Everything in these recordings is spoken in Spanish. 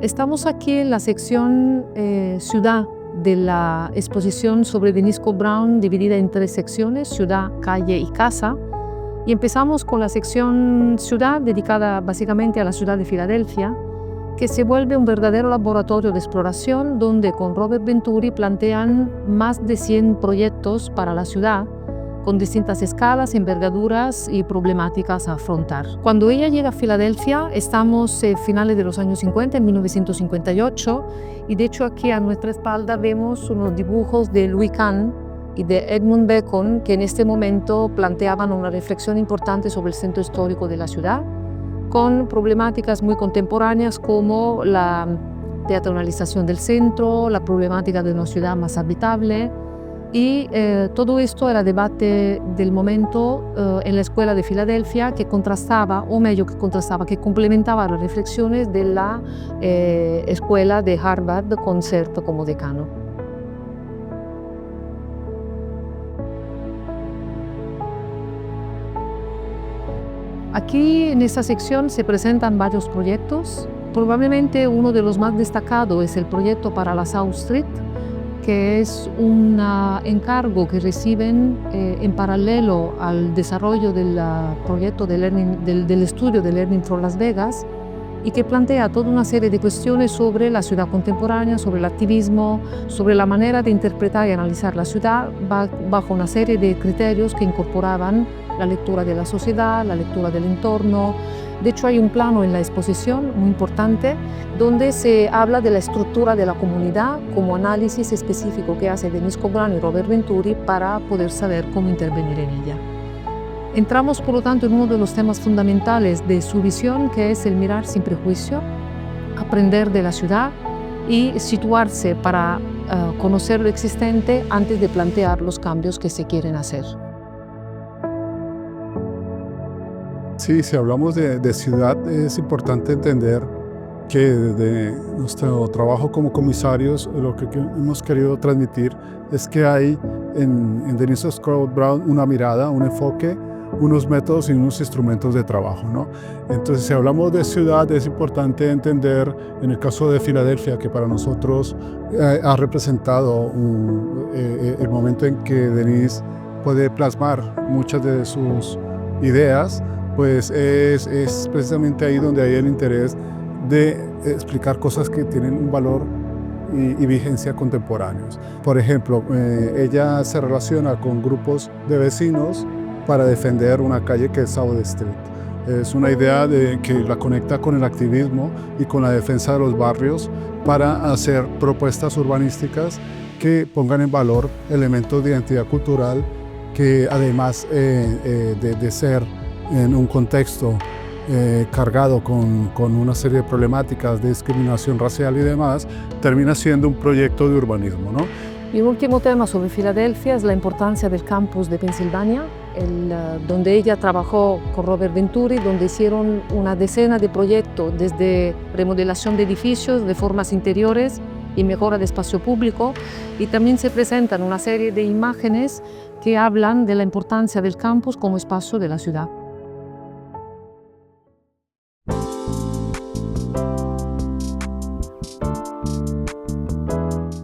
Estamos aquí en la sección Ciudad de la exposición sobre Denise Cole-Brown, dividida en 3 secciones, Ciudad, Calle y Casa. Y empezamos con la sección Ciudad, dedicada básicamente a la ciudad de Filadelfia, que se vuelve un verdadero laboratorio de exploración donde con Robert Venturi plantean más de 100 proyectos para la ciudad, con distintas escalas, envergaduras y problemáticas a afrontar. Cuando ella llega a Filadelfia, estamos a finales de los años 50, en 1958, y de hecho aquí a nuestra espalda vemos unos dibujos de Louis Kahn y de Edmund Bacon, que en este momento planteaban una reflexión importante sobre el centro histórico de la ciudad, con problemáticas muy contemporáneas como la teatralización del centro, la problemática de una ciudad más habitable, y todo esto era debate del momento en la escuela de Filadelfia, que contrastaba, o meglio que contrastaba, que complementaba las reflexiones de la escuela de Harvard con Cerf como decano. Aquí en esta sección se presentan varios proyectos. Probablemente uno de los más destacados es el proyecto para la South Street, que es un encargo que reciben en paralelo al desarrollo del proyecto del estudio de Learning from Las Vegas, y que plantea toda una serie de cuestiones sobre la ciudad contemporánea, sobre el activismo, sobre la manera de interpretar y analizar la ciudad bajo una serie de criterios que incorporaban la lectura de la sociedad, la lectura del entorno. De hecho, hay un plano en la exposición muy importante donde se habla de la estructura de la comunidad como análisis específico que hace Denise Cole-Brown y Robert Venturi para poder saber cómo intervenir en ella. Entramos, por lo tanto, en uno de los temas fundamentales de su visión, que es el mirar sin prejuicio, aprender de la ciudad y situarse para conocer lo existente antes de plantear los cambios que se quieren hacer. Sí, si hablamos de ciudad, es importante entender que desde nuestro trabajo como comisarios, lo que hemos querido transmitir es que hay en Denise Cole-Brown una mirada, un enfoque, unos métodos y unos instrumentos de trabajo, ¿no? Entonces, si hablamos de ciudad, es importante entender, en el caso de Filadelfia, que para nosotros ha representado el momento en que Denise puede plasmar muchas de sus ideas, pues es precisamente ahí donde hay el interés de explicar cosas que tienen un valor y vigencia contemporáneos. Por ejemplo, ella se relaciona con grupos de vecinos para defender una calle que es South Street. Es una idea que la conecta con el activismo y con la defensa de los barrios para hacer propuestas urbanísticas que pongan en valor elementos de identidad cultural que, además de ser en un contexto cargado con una serie de problemáticas de discriminación racial y demás, termina siendo un proyecto de urbanismo, ¿no? Y un último tema sobre Filadelfia es la importancia del campus de Pensilvania, donde ella trabajó con Robert Venturi, donde hicieron una decena de proyectos, desde remodelación de edificios, reformas interiores y mejora de espacio público, y también se presentan una serie de imágenes que hablan de la importancia del campus como espacio de la ciudad.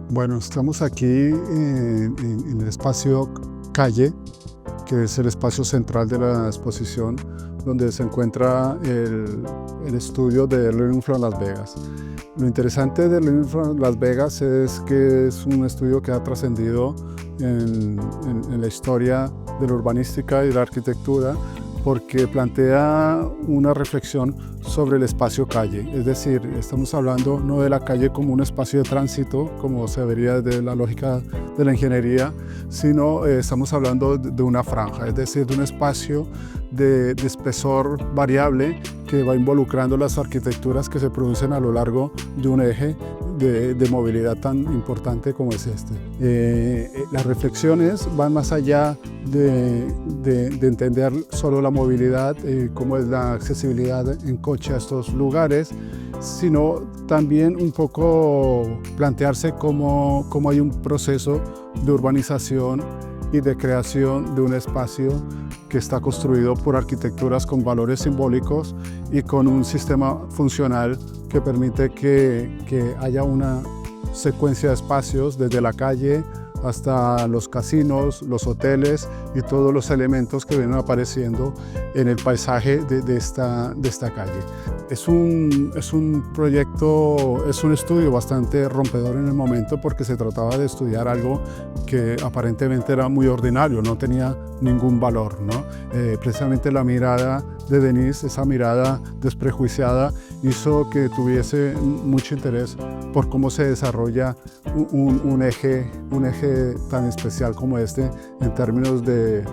Bueno, estamos aquí en el espacio Calle, que es el espacio central de la exposición, donde se encuentra el estudio de Learning from Las Vegas. Lo interesante de Learning from Las Vegas es que es un estudio que ha trascendido en la historia de la urbanística y la arquitectura, porque plantea una reflexión sobre el espacio calle. Es decir, estamos hablando no de la calle como un espacio de tránsito, como se vería desde la lógica de la ingeniería, sino estamos hablando de una franja, es decir, de un espacio de espesor variable que va involucrando las arquitecturas que se producen a lo largo de un eje de movilidad tan importante como es este. Las reflexiones van más allá de entender solo la movilidad, cómo es la accesibilidad en coche a estos lugares, sino también un poco plantearse cómo hay un proceso de urbanización y de creación de un espacio que está construido por arquitecturas con valores simbólicos y con un sistema funcional que permite que haya una secuencia de espacios desde la calle hasta los casinos, los hoteles y todos los elementos que vienen apareciendo en el paisaje de esta calle. Es un proyecto, es un estudio bastante rompedor en el momento porque se trataba de estudiar algo que aparentemente era muy ordinario, no tenía ningún valor, ¿no? Precisamente la mirada de Denise, esa mirada desprejuiciada, hizo que tuviese mucho interés por cómo se desarrolla un eje tan especial como este en términos de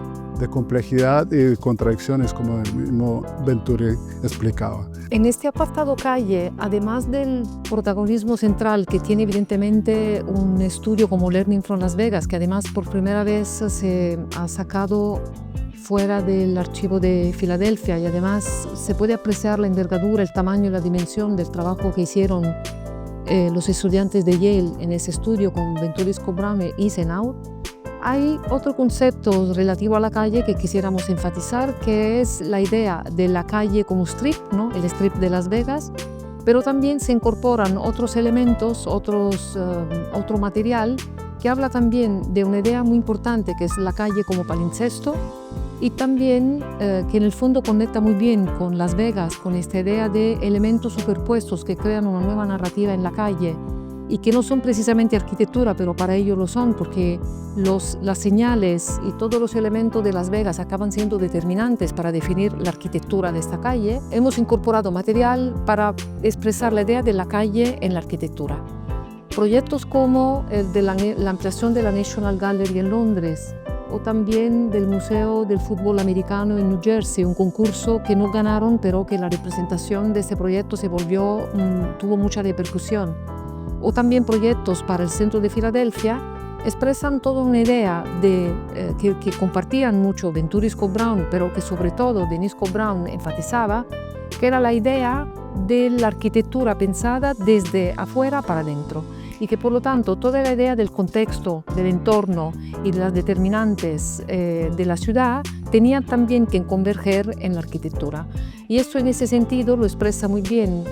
complejidad y contradicciones, como el mismo Venturi explicaba. En este apartado calle, además del protagonismo central que tiene evidentemente un estudio como Learning from Las Vegas, que además por primera vez se ha sacado fuera del archivo de Filadelfia, y además se puede apreciar la envergadura, el tamaño y la dimensión del trabajo que hicieron los estudiantes de Yale en ese estudio con Venturi, Scott-Brown y Eisenhower. Hay otro concepto relativo a la calle que quisiéramos enfatizar, que es la idea de la calle como strip, ¿no? El strip de Las Vegas, pero también se incorporan otros elementos, otro material que habla también de una idea muy importante, que es la calle como palincesto, y también que en el fondo conecta muy bien con Las Vegas, con esta idea de elementos superpuestos que crean una nueva narrativa en la calle y que no son precisamente arquitectura, pero para ello lo son, porque las señales y todos los elementos de Las Vegas acaban siendo determinantes para definir la arquitectura de esta calle. Hemos incorporado material para expresar la idea de la calle en la arquitectura. Proyectos como el de la ampliación de la National Gallery en Londres, o también del Museo del Fútbol Americano en New Jersey, un concurso que no ganaron, pero que la representación de este proyecto tuvo mucha repercusión. O también proyectos para el centro de Filadelfia, expresan toda una idea que compartían mucho Venturi y Scott-Brown, pero que sobre todo Denise Scott-Brown enfatizaba, que era la idea de la arquitectura pensada desde afuera para adentro, y que por lo tanto toda la idea del contexto, del entorno y de las determinantes de la ciudad tenían también que converger en la arquitectura. Y esto en ese sentido lo expresa muy bien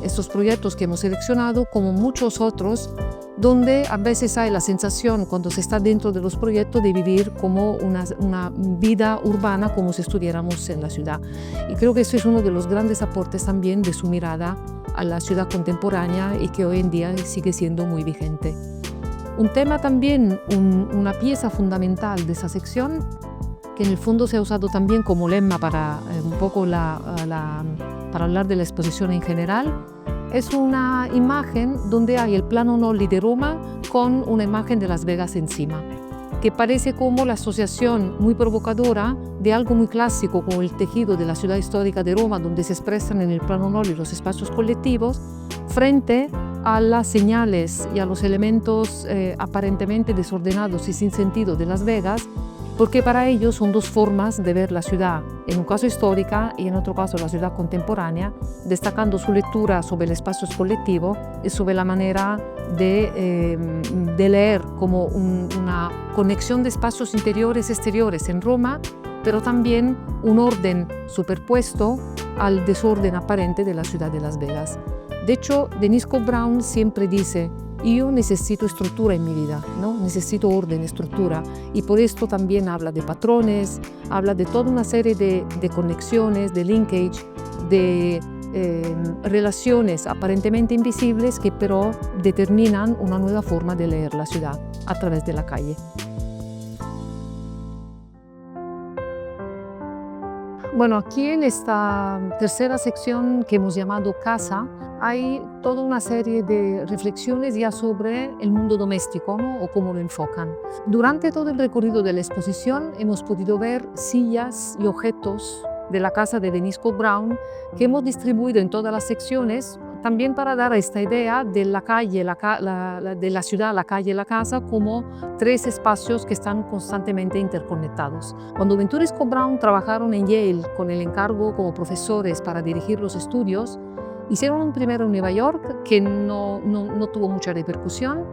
estos proyectos que hemos seleccionado, como muchos otros, donde a veces hay la sensación, cuando se está dentro de los proyectos, de vivir como una vida urbana, como si estuviéramos en la ciudad. Y creo que eso es uno de los grandes aportes también de su mirada a la ciudad contemporánea y que hoy en día sigue siendo muy vigente. Un tema también, una pieza fundamental de esa sección, que en el fondo se ha usado también como lema para un poco para hablar de la exposición en general, es una imagen donde hay el plano Nolli de Roma con una imagen de Las Vegas encima, que parece como la asociación muy provocadora de algo muy clásico como el tejido de la ciudad histórica de Roma, donde se expresan en el plano Nolli los espacios colectivos, frente a las señales y a los elementos aparentemente desordenados y sin sentido de Las Vegas, porque para ellos son dos formas de ver la ciudad, en un caso histórica y en otro caso la ciudad contemporánea, destacando su lectura sobre el espacio colectivo y sobre la manera de leer como una conexión de espacios interiores y exteriores en Roma, pero también un orden superpuesto al desorden aparente de la ciudad de Las Vegas. De hecho, Denise Scott-Brown siempre dice: yo necesito estructura en mi vida, ¿no? Necesito orden, estructura, y por esto también habla de patrones, habla de toda una serie de conexiones, de linkage, de relaciones aparentemente invisibles que pero determinan una nueva forma de leer la ciudad a través de la calle. Bueno, aquí en esta tercera sección que hemos llamado Casa, hay toda una serie de reflexiones ya sobre el mundo doméstico, ¿no? O cómo lo enfocan. Durante todo el recorrido de la exposición hemos podido ver sillas y objetos de la casa de Denise Scott-Brown que hemos distribuido en todas las secciones, también para dar esta idea de la calle, de la ciudad, la calle y la casa como tres espacios que están constantemente interconectados. Cuando Venturi y Scott-Brown trabajaron en Yale con el encargo como profesores para dirigir los estudios, hicieron un primero en Nueva York que no tuvo mucha repercusión,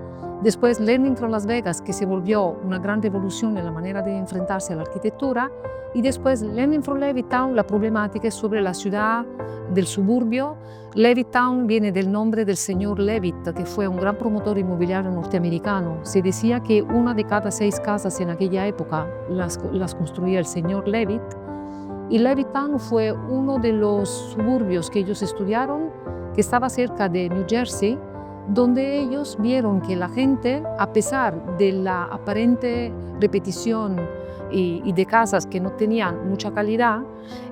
Después Learning from Las Vegas, que se volvió una gran revolución en la manera de enfrentarse a la arquitectura. Y después Learning from Levittown, la problemática es sobre la ciudad del suburbio. Levittown viene del nombre del señor Levitt, que fue un gran promotor inmobiliario norteamericano. Se decía que una de cada 6 casas en aquella época las construía el señor Levitt. Y Levittown fue uno de los suburbios que ellos estudiaron, que estaba cerca de New Jersey, donde ellos vieron que la gente, a pesar de la aparente repetición y de casas que no tenían mucha calidad,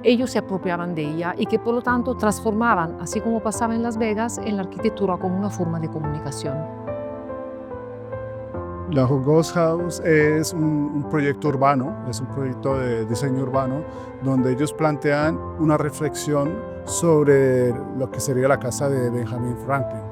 ellos se apropiaban de ella y que por lo tanto transformaban, así como pasaba en Las Vegas, en la arquitectura como una forma de comunicación. La Ghost House es un proyecto urbano, es un proyecto de diseño urbano, donde ellos plantean una reflexión sobre lo que sería la casa de Benjamin Franklin.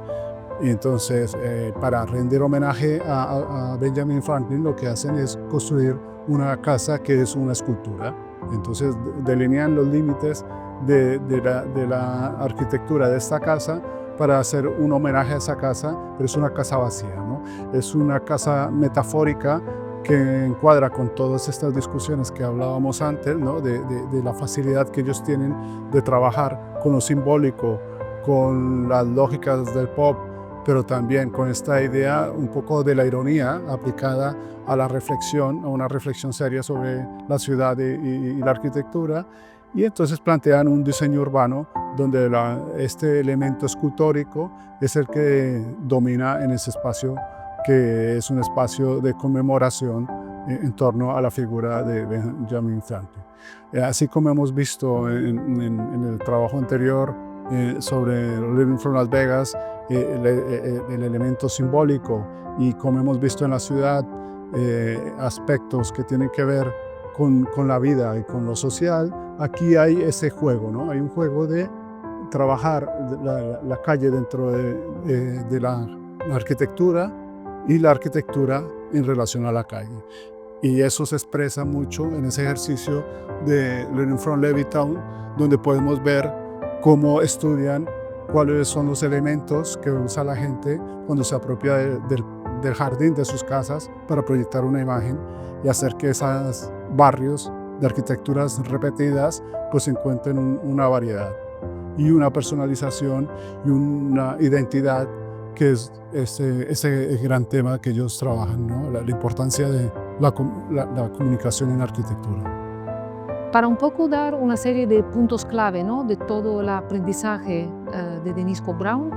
Y entonces, para rendir homenaje a Benjamin Franklin, lo que hacen es construir una casa que es una escultura. Entonces, delinean los límites de la arquitectura de esta casa para hacer un homenaje a esa casa, pero es una casa vacía, ¿no? Es una casa metafórica que encuadra con todas estas discusiones que hablábamos antes, ¿no? de la facilidad que ellos tienen de trabajar con lo simbólico, con las lógicas del pop, pero también con esta idea un poco de la ironía aplicada a la reflexión, a una reflexión seria sobre la ciudad y la arquitectura. Y entonces plantean un diseño urbano donde este elemento escultórico es el que domina en ese espacio, que es un espacio de conmemoración en torno a la figura de Benjamin Franklin. Así como hemos visto en el trabajo anterior sobre Learning from Las Vegas, el elemento simbólico, y como hemos visto en la ciudad, aspectos que tienen que ver con la vida y con lo social, aquí hay ese juego, ¿no? Hay un juego de trabajar la calle dentro de la arquitectura y la arquitectura en relación a la calle. Y eso se expresa mucho en ese ejercicio de Learning from Levittown, donde podemos ver cómo estudian cuáles son los elementos que usa la gente cuando se apropia del jardín de sus casas para proyectar una imagen y hacer que esos barrios de arquitecturas repetidas pues encuentren una variedad y una personalización y una identidad, que es ese gran tema que ellos trabajan, ¿no? La importancia de la comunicación en arquitectura. Para un poco dar una serie de puntos clave, ¿no?, de todo el aprendizaje de Denise Brown,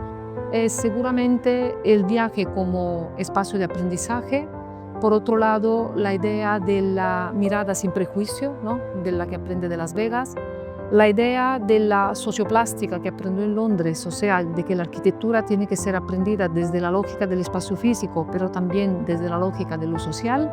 es seguramente el viaje como espacio de aprendizaje. Por otro lado, la idea de la mirada sin prejuicio, ¿no?, de la que aprende de Las Vegas. La idea de la socioplástica que aprendió en Londres, o sea, de que la arquitectura tiene que ser aprendida desde la lógica del espacio físico, pero también desde la lógica de lo social.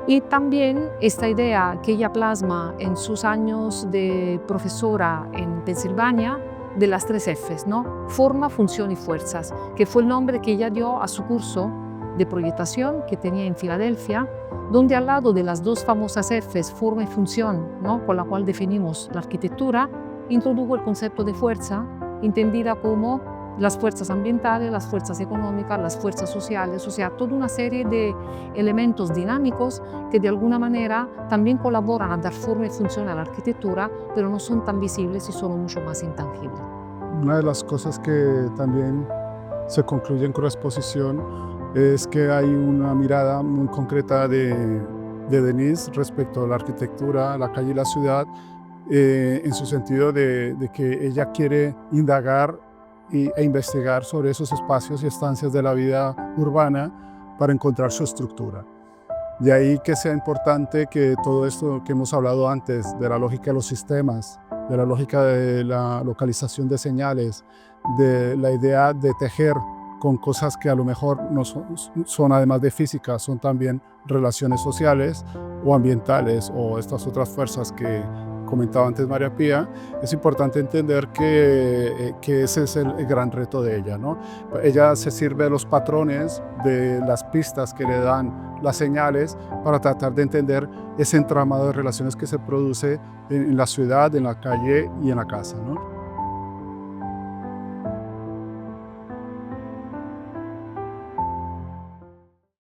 Y también esta idea que ella plasma en sus años de profesora en Pensilvania, de las 3 Fs, ¿no? Forma, función y fuerzas, que fue el nombre que ella dio a su curso de proyectación que tenía en Filadelfia, donde al lado de las 2 famosas Fs, forma y función, ¿no?, con la cual definimos la arquitectura, introdujo el concepto de fuerza, entendida como las fuerzas ambientales, las fuerzas económicas, las fuerzas sociales, o sea, toda una serie de elementos dinámicos que de alguna manera también colaboran a dar forma y función a la arquitectura, pero no son tan visibles y son mucho más intangibles. Una de las cosas que también se concluyen con la exposición es que hay una mirada muy concreta de Denise respecto a la arquitectura, la calle y la ciudad, en su sentido de que ella quiere indagar e investigar sobre esos espacios y estancias de la vida urbana para encontrar su estructura. De ahí que sea importante que todo esto que hemos hablado antes, de la lógica de los sistemas, de la lógica de la localización de señales, de la idea de tejer con cosas que a lo mejor no son además de física, son también relaciones sociales o ambientales, o estas otras fuerzas que comentaba antes María Pía, es importante entender que ese es el gran reto de ella, ¿no? Ella se sirve de los patrones, de las pistas que le dan las señales para tratar de entender ese entramado de relaciones que se produce en la ciudad, en la calle y en la casa, ¿no?